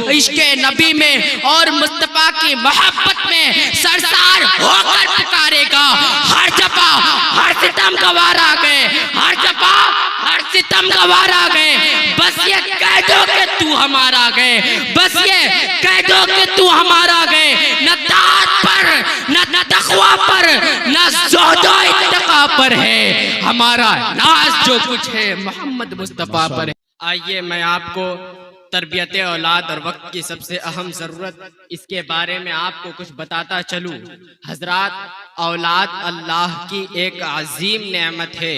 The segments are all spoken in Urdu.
عشق نبی میں اور مصطفیٰ کی محبت میں سرسار ہو کر پکارے گا۔ ہر جفا ہر ستم گوار آ گئے، ہر جفا ہر ستم گوار آ گئے، بس یہ کہہ دو کہ تو ہمارا گئے، بس یہ کہہ دو کہ تو ہمارا گئے۔ نہ طاعت پر نہ تقوی پر نہ زہد و اتقا پر ہے، ہمارا ناز جو کچھ ہے محمد مصطفیٰ پر ہے۔ آئیے میں آپ کو تربیت اولاد اور وقت کی سب سے اہم ضرورت اس کے بارے میں آپ کو کچھ بتاتا چلوں۔ حضرات، اولاد اللہ کی ایک عظیم نعمت ہے،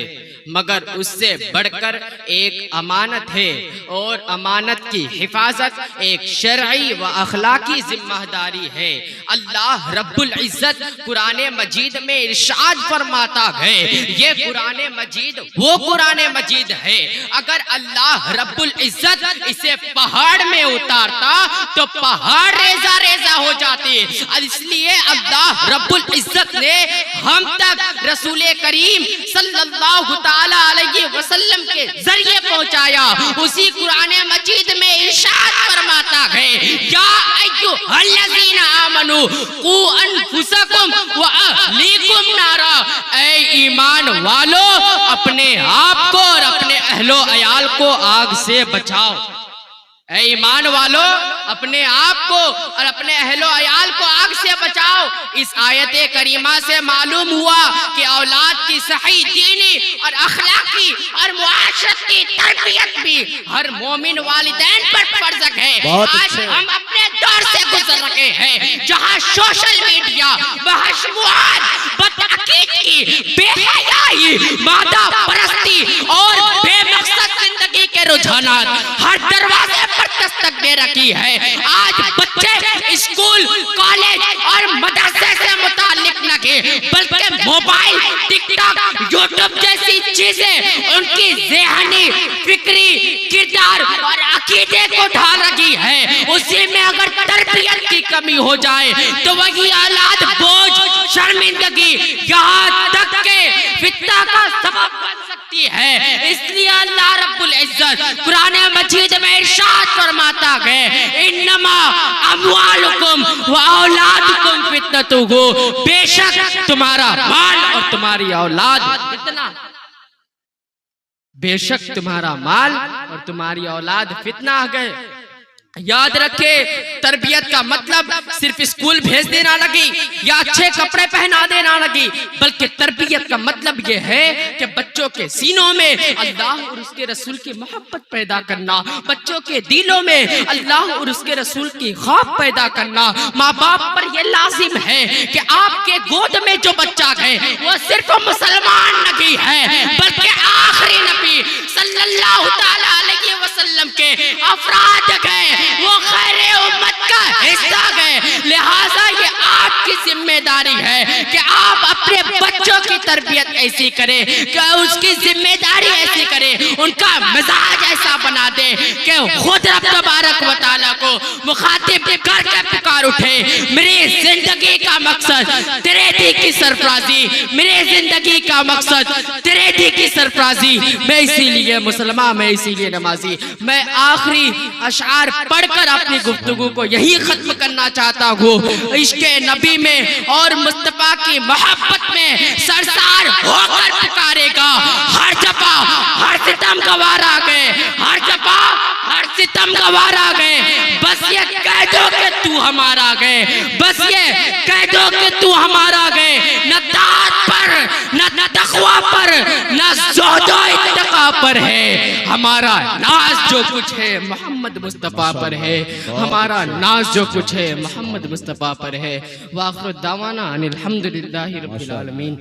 مگر اس سے بڑھ کر ایک امانت ہے، اور امانت کی حفاظت ایک شرعی و اخلاقی ذمہ داری ہے۔ اللہ رب العزت قرآن مجید میں ارشاد فرماتا ہے، یہ قرآن مجید وہ قرآن مجید ہے، اگر اللہ رب العزت اسے پہاڑ میں اتارتا تو پہاڑ ریزہ ریزہ ہو جاتے، اس لیے اللہ رب العزت نے ہم تک رسول کریم صلی اللہ تعالی علیہ وسلم کے ذریعے پہنچایا۔ اسی قرآن مجید میں ارشاد فرماتا ہے، یا ایھا الذین آمنوا قوا انفسکم واہلیکم نارا، اے ایمان والو اپنے آپ کو اور اپنے اہل و عیال کو آگ سے بچاؤ۔ اے ایمان والو اپنے آپ کو اور اپنے اہل و عیال کو آگ سے بچاؤ۔ اس آیت کریمہ سے معلوم ہوا کہ اولاد کی صحیح دینی اور اخلاقی اور معاشرتی تربیت بھی ہر مومن والدین پر فرض ہے۔ آج ہم اپنے دور سے گزر رہے ہیں جہاں سوشل میڈیا، بحشموات، بدعقیدگی، بے حیائی، مادہ پرستی اور بے مقصد زندگی کے رجحانات ہر دروازے پر دستک دے رکھی ہے۔ آج بچے اسکول، کالج اور مدرسے سے متعلق نہ کہ بلکہ موبائل، ٹک ٹاک، یوٹیوب جیسی چیزیں ان کی ذہنی، فکری، کردار اور عقیدے کو ڈھال رہی ہے۔ اسی میں اگر تربیت کی کمی ہو جائے تو وہی اولاد بوجھ، شرمندگی، یہاں تک کہ فتنہ کا سبب بن سکتی ہے۔ اس لیے اللہ رب العزت قرآن مجید میں ارشاد فرماتا ہے، انما اموالکم و اولادکم فتنۃ، بے شک تمہارا مال اور تمہاری اولاد فتنہ، بے شک تمہارا مال اور تمہاری اولاد فتنہ ہے۔ یاد رکھے، تربیت کا مطلب صرف اسکول بھیج دینا لگی یا اچھے کپڑے پہنا دینا لگی، بلکہ تربیت کا مطلب یہ ہے کہ بچوں کے سینوں میں اللہ اور اس کے رسول کی محبت پیدا کرنا، بچوں کے دلوں میں اللہ اور اس کے رسول کی خوف پیدا کرنا۔ ماں باپ پر یہ لازم ہے کہ آپ کے گود میں جو بچہ ہے وہ صرف مسلمان نبی ہے، بلکہ آخری نبی صلی اللہ تعالی علیہ وسلم کے افراد گئے، وہ خیر امت کا حصہ گئے۔ لہٰذا یہ آپ کی ذمہ داری ہے کہ آپ اپنے بچوں کی تربیت ایسی کریں کہ اس کی ذمہ داری ایسی کریں، ان کا مزاج ایسا بنا دے کہ خود رب تبارک و تعالیٰ کو مخاطب کر کے پکار اٹھے، میری زندگی کا مقصد تیرے دی کی سرفرازی، میری زندگی کا مقصد تیرے دی کی سرفرازی۔ میں اسی لیے مسلمان، میں اسی لیے نمازی۔ میں آخری اشعار پڑھ کر اپنی گفتگو کو یہی ختم کرنا چاہتا ہوں۔ عشق نبی میں اور مصطفیٰ کی محبت میں سرسار ہو کر پکارے گا، ہر جفا ہر ستم گوار آ گئے، ہر جفا ہر ستم گوار آ گئے، بس یہ کہہ دو کہ تو ہمارا گئے، بس یہ کہہ دو کہ تو ہمارا گئے۔ نہ طاعت پر نہ تقوی پر نہ زہد و اتقا پر ہے، ہمارا ناز جو کچھ ہے محمد مصطفیٰ پر ہے، ہمارا ناز جو کچھ ہے محمد مصطفیٰ پر ہے۔ وآخر دعوانا ان الحمدللہ رب العالمین۔